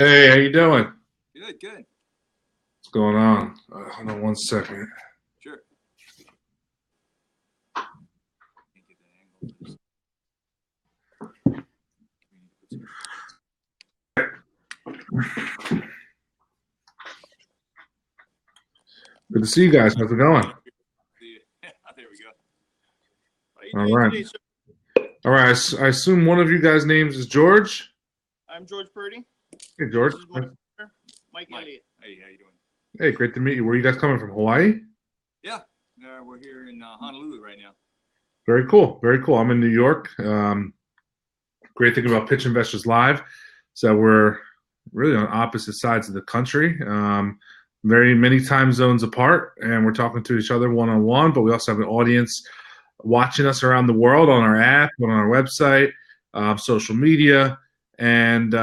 Hey, how you doing? Good, good. What's going on? Hold on one second. Sure. Can't get that angle. Good to see you guys. How's it going? There we go. How are you All doing right. today, sir? All right. I assume one of you guys' names is George. I'm George Purdy. Hey, George. This is my partner, Mike Mike. Elliott. Hey, how you doing? Hey, great to meet you. Where are you guys coming from? Hawaii? Yeah, we're here in Honolulu right now. Very cool. Very cool. I'm in New York. Great thing about Pitch Investors Live is that we're really on opposite sides of the country. Very many time zones apart, and we're talking to each other one-on-one, but we also have an audience watching us around the world on our app, on our website, social media, and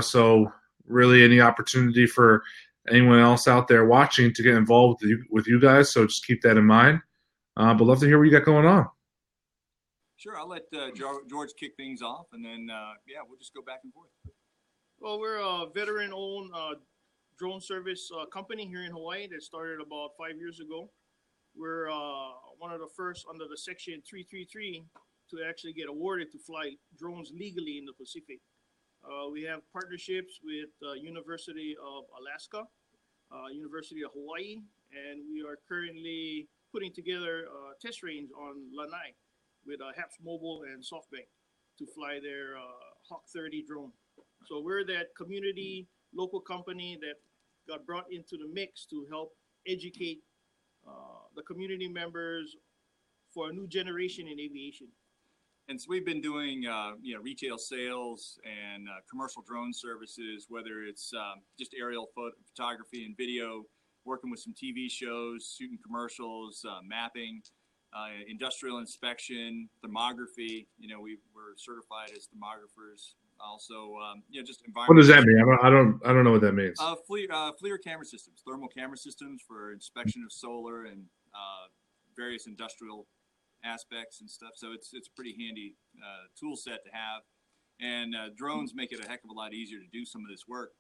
so really any opportunity for anyone else out there watching to get involved with you guys. So just keep that in mind. But love to hear what you got going on. Sure, I'll let George kick things off, and then we'll just go back and forth. Well, we're a veteran-owned drone service company here in Hawaii that started about 5 years ago. We're one of the first under the Section 333 to actually get awarded to fly drones legally in the Pacific. We have partnerships with University of Alaska, University of Hawaii, and we are currently putting together a test range on Lanai with HAPS Mobile and SoftBank to fly their Hawk 30 drone. So we're that community local company that got brought into the mix to help educate the community members for a new generation in aviation. And so we've been doing retail sales and commercial drone services, whether it's just aerial photography and video, working with some TV shows, shooting commercials, mapping, industrial inspection, thermography. We're certified as thermographers. Also, just environmental. What does that mean? I don't know what that means. FLIR camera systems, thermal camera systems for inspection of solar and various industrial aspects and stuff. So it's a pretty handy tool set to have. And drones make it a heck of a lot easier to do some of this work,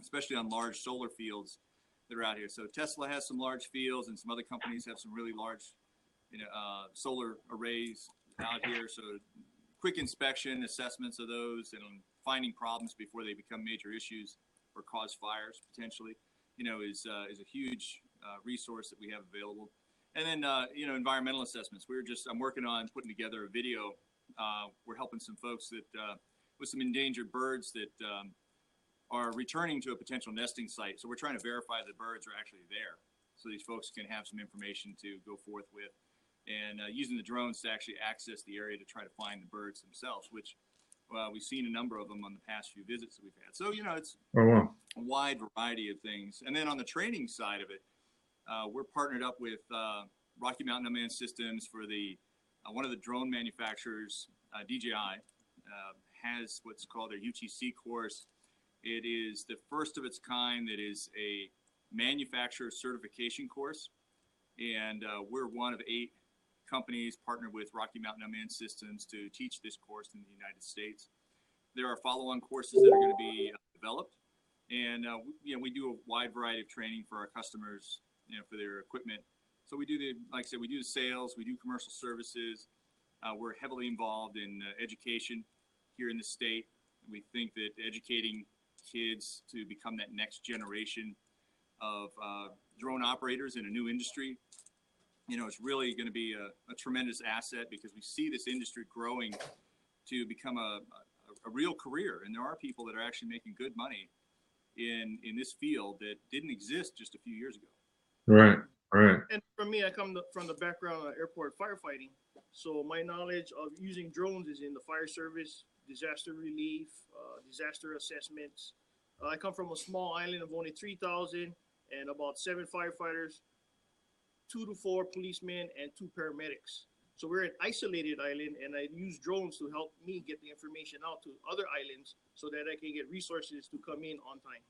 especially on large solar fields that are out here. So Tesla has some large fields, and some other companies have some really large solar arrays out here. So quick inspection, assessments of those, and finding problems before they become major issues or cause fires potentially, is a huge resource that we have available. And then environmental assessments. I'm working on putting together a video. We're helping some folks that with some endangered birds that are returning to a potential nesting site. So we're trying to verify the birds are actually there, so these folks can have some information to go forth with. And using the drones to actually access the area to try to find the birds themselves, which we've seen a number of them on the past few visits that we've had. So, it's a wide variety of things. And then on the training side of it, we're partnered up with Rocky Mountain Unmanned Systems for the one of the drone manufacturers, DJI, has what's called their UTC course. It is the first of its kind that is a manufacturer certification course. And we're one of 8 companies partnered with Rocky Mountain Unmanned Systems to teach this course in the United States. There are follow-on courses that are going to be developed, and we do a wide variety of training for our customers, for their equipment. So we do like I said, we do the sales, we do commercial services. We're heavily involved in education here in the state. We think that educating kids to become that next generation of drone operators in a new industry, it's really going to be a tremendous asset, because we see this industry growing to become a real career. And there are people that are actually making good money in this field that didn't exist just a few years ago. Right. And for me, I come from the background of airport firefighting. So my knowledge of using drones is in the fire service, disaster relief, disaster assessments. I come from a small island of only 3,000 and about 7 firefighters, 2 to 4 policemen, and 2 paramedics. So we're an isolated island, and I use drones to help me get the information out to other islands so that I can get resources to come in on time.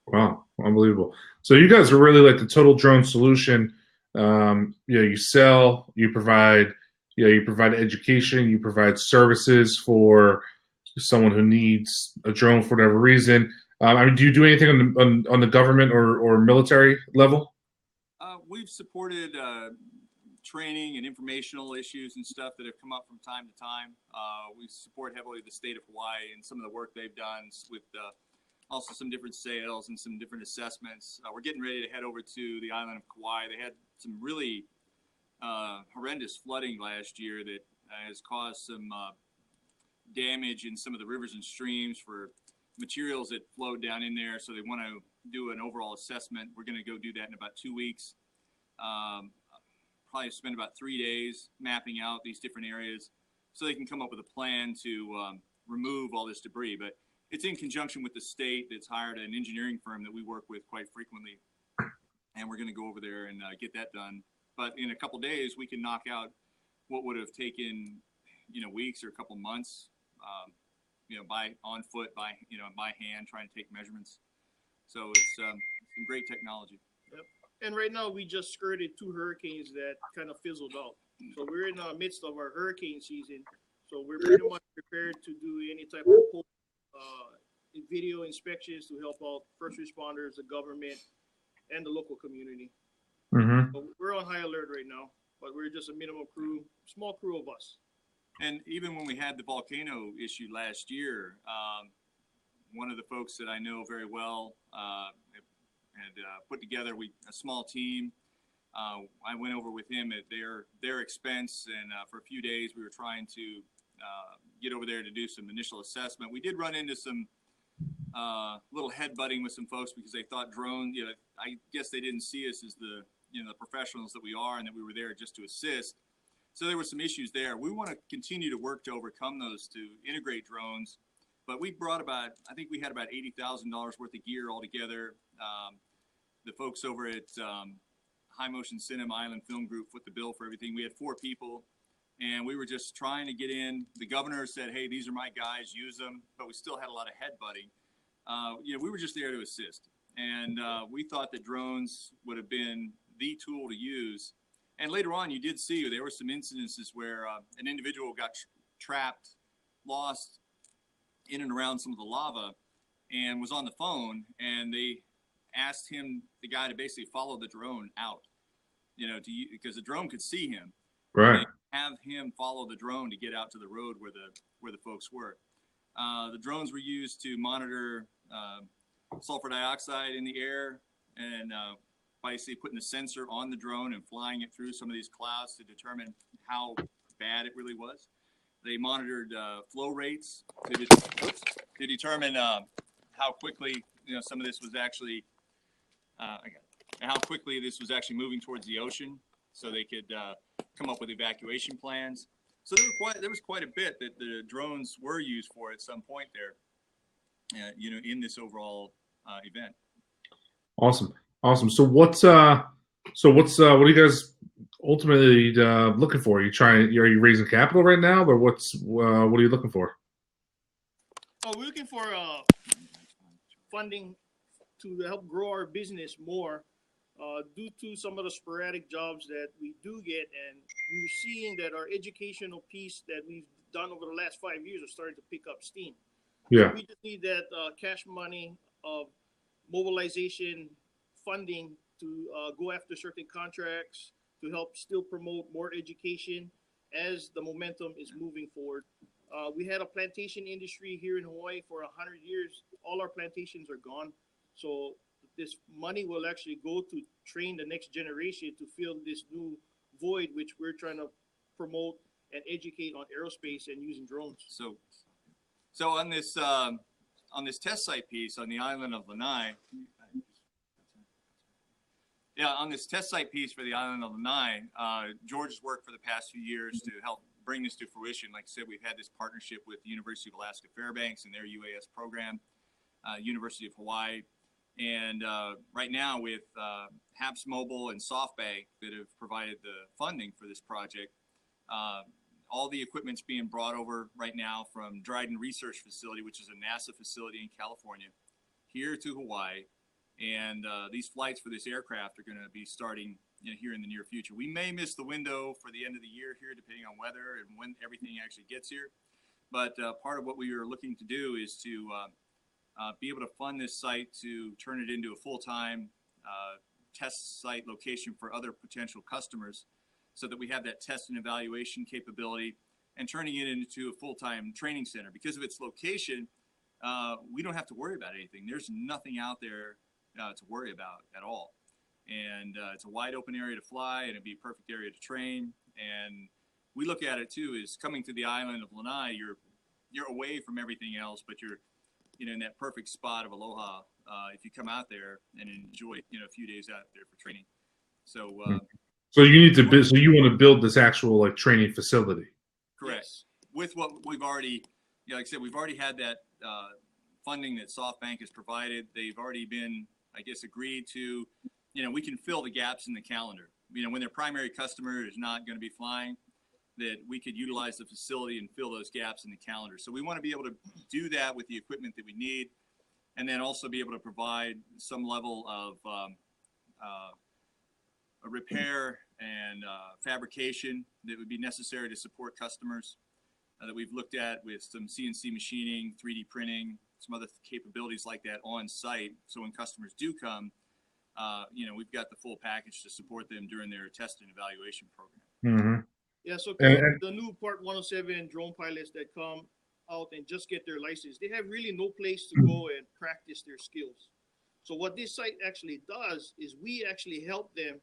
Wow, unbelievable. So you guys are really like the total drone solution. You sell, you provide education, you provide services for someone who needs a drone for whatever reason. I mean, do you do anything on the government or military level? We've supported training and informational issues and stuff that have come up from time to time. We support heavily the state of Hawaii and some of the work they've done with also some different sales and some different assessments. We're getting ready to head over to the island of Kauai. They had some really horrendous flooding last year that has caused some damage in some of the rivers and streams for materials that flowed down in there. So they want to do an overall assessment. We're going to go do that in about 2 weeks. Probably spend about 3 days mapping out these different areas so they can come up with a plan to remove all this debris. But it's in conjunction with the state that's hired an engineering firm that we work with quite frequently. And we're going to go over there and get that done. But in a couple days, we can knock out what would have taken, weeks or a couple months, on foot, by hand, trying to take measurements. So it's some great technology. Yep. And right now we just skirted 2 hurricanes that kind of fizzled out. So we're in the midst of our hurricane season. So we're pretty much prepared to do any type of video inspections to help out first responders, the government, and the local community. Mm-hmm. So we're on high alert right now, but we're just a minimal crew, small crew of us. And even when we had the volcano issue last year, one of the folks that I know very well had put together a small team. I went over with him at their expense, and for a few days we were trying to get over there to do some initial assessment. We did run into some little headbutting with some folks because they thought drone. I guess they didn't see us as the professionals that we are, and that we were there just to assist. So there were some issues there. We want to continue to work to overcome those, to integrate drones. But we brought I think we had about $80,000 worth of gear altogether. The folks over at High Motion Cinema Island Film Group foot the bill for everything. We had 4 people, and we were just trying to get in. The governor said, hey, these are my guys, use them. But we still had a lot of headbutting. We were just there to assist. And we thought that drones would have been the tool to use. And later on, you did see there were some incidences where an individual got trapped, lost in and around some of the lava, and was on the phone, and they asked the guy, to basically follow the drone out, because the drone could see him. Right. Have him follow the drone to get out to the road where the folks were. The drones were used to monitor sulfur dioxide in the air, and basically putting a sensor on the drone and flying it through some of these clouds to determine how bad it really was. They monitored flow rates to determine how quickly some of this was actually how quickly this was actually moving towards the ocean, so they could come up with evacuation plans. So there was quite a bit that the drones were used for at some point there, in this overall event. Awesome. So what are you guys ultimately looking for? Are you raising capital right now, or what are you looking for? Oh, we're looking for funding to help grow our business more. Due to some of the sporadic jobs that we do get, and we're seeing that our educational piece that we've done over the last 5 years are starting to pick up steam. Yeah. We just need that cash money of mobilization funding to go after certain contracts, to help still promote more education as the momentum is moving forward. We had a plantation industry here in Hawaii for 100 years. All our plantations are gone. So this money will actually go to train the next generation to fill this new void, which we're trying to promote and educate on aerospace and using drones. So on this test site piece on the island of Lanai, on this test site piece for the island of Lanai, George has worked for the past few years to help bring this to fruition. Like I said, we've had this partnership with the University of Alaska Fairbanks and their UAS program, University of Hawaii. And right now with HAPS Mobile and SoftBank that have provided the funding for this project, all the equipment's being brought over right now from Dryden Research Facility, which is a NASA facility in California, here to Hawaii. And these flights for this aircraft are going to be starting here in the near future. We may miss the window for the end of the year here, depending on weather and when everything actually gets here. But part of what we are looking to do is to be able to fund this site to turn it into a full-time test site location for other potential customers, so that we have that test and evaluation capability, and turning it into a full-time training center. Because of its location, we don't have to worry about anything. There's nothing out there to worry about at all. And it's a wide open area to fly, and it'd be a perfect area to train. And we look at it too as coming to the island of Lanai, you're away from everything else, but you're in that perfect spot of aloha if you come out there and enjoy a few days out there for training. So so you need to build, so you want to build this actual like training facility. Correct. Yes. With what we've already, like I said, we've already had that funding that SoftBank has provided. They've already been, I guess, agreed to, we can fill the gaps in the calendar. When their primary customer is not going to be flying, that we could utilize the facility and fill those gaps in the calendar. So we want to be able to do that with the equipment that we need, and then also be able to provide some level of a repair and fabrication that would be necessary to support customers that we've looked at with some CNC machining, 3D printing, some other capabilities like that on site. So when customers do come, we've got the full package to support them during their test and evaluation program. Mm-hmm. Yeah, so the new Part 107 drone pilots that come out and just get their license, they have really no place to go and practice their skills. So what this site actually does is we actually help them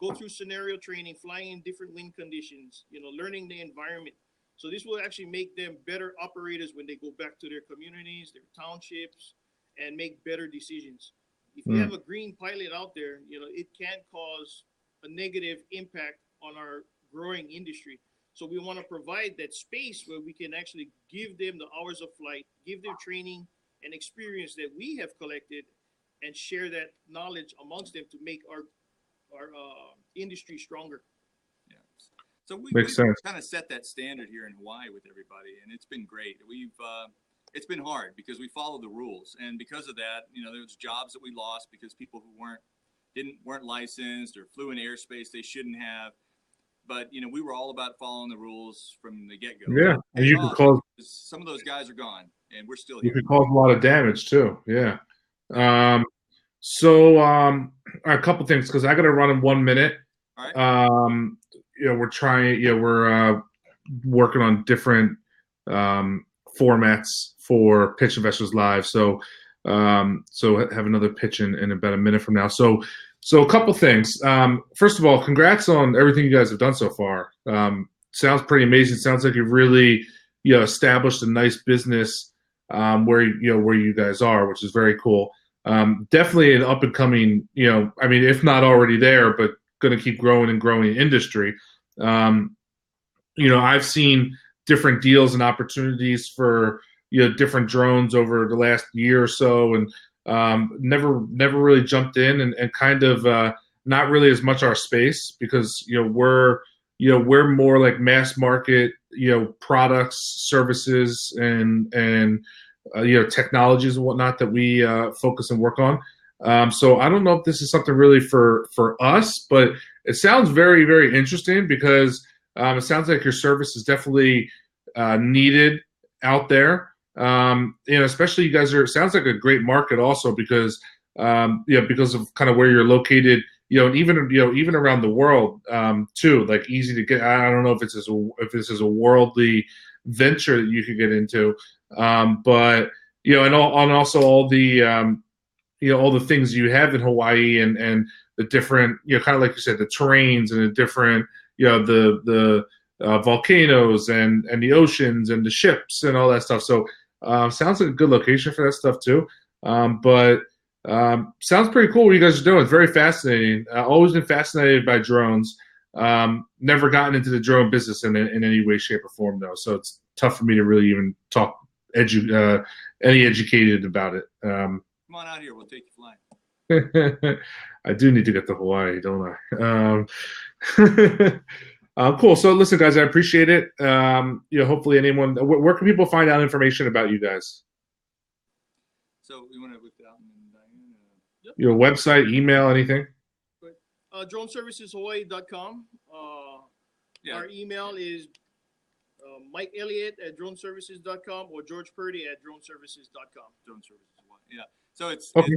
go through scenario training, flying in different wind conditions, learning the environment. So this will actually make them better operators when they go back to their communities, their townships, and make better decisions. If you have a green pilot out there, it can cause a negative impact on our growing industry. So we want to provide that space where we can actually give them the hours of flight, give them training and experience that we have collected, and share that knowledge amongst them to make our industry stronger. Yeah. So we've kind of set that standard here in Hawaii with everybody, and it's been great. It's been hard because we follow the rules, and because of that, there's jobs that we lost because people who weren't licensed or flew in airspace they shouldn't have. But we were all about following the rules from the get-go. Yeah, and you could cause some of those guys are gone, and we're still here. You could cause a lot of damage too. Yeah. So a couple things, because I got to run in 1 minute. All right. We're trying. We're working on different formats for Pitch Investors Live. So have another pitch in about a minute from now. So a couple things. First of all, congrats on everything you guys have done so far. Sounds pretty amazing. Sounds like you've really established a nice business where you guys are, which is very cool. Definitely an up and coming, if not already there, but going to keep growing and growing industry. I've seen different deals and opportunities for different drones over the last year or so, and never really jumped in, and kind of not really as much our space, because we're more like mass market products, services, and technologies and whatnot that we focus and work on. So I don't know if this is something really for us, but it sounds very, very interesting, because it sounds like your service is definitely needed out there. Especially you guys it sounds like a great market also, because because of kind of where you're located, and even around the world too, like easy to get. I don't know if this is a worldly venture that you could get into, but and also all the all the things you have in Hawaii, and the different kind of like you said, the terrains and the different the volcanoes and the oceans and the ships and all that stuff. So sounds like a good location for that stuff too. But sounds pretty cool what you guys are doing. It's very fascinating. Always been fascinated by drones. Never gotten into the drone business in any way, shape, or form though. So it's tough for me to really even talk any educated about it. Come on out here. We'll take you flying. I do need to get to Hawaii, don't I? Cool. So listen, guys, I appreciate it. Hopefully anyone, where can people find out information about you guys? So you want to look out and Diane? Your website, email, anything? DroneServicesHawaii.com. Our email is Mike Elliott at droneservices.com or George Purdy at droneservices.com. Drone Services Hawaii. Yeah. So it's Okay.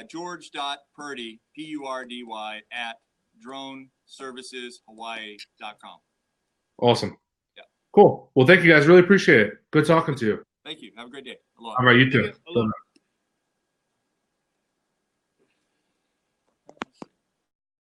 George.Purdy, Purdy at droneserviceshawaii.com. Awesome. Yeah. Cool. Well, thank you guys. Really appreciate it. Good talking to you. Thank you. Have a great day. Aloha. All right, you Thank too. you. Aloha.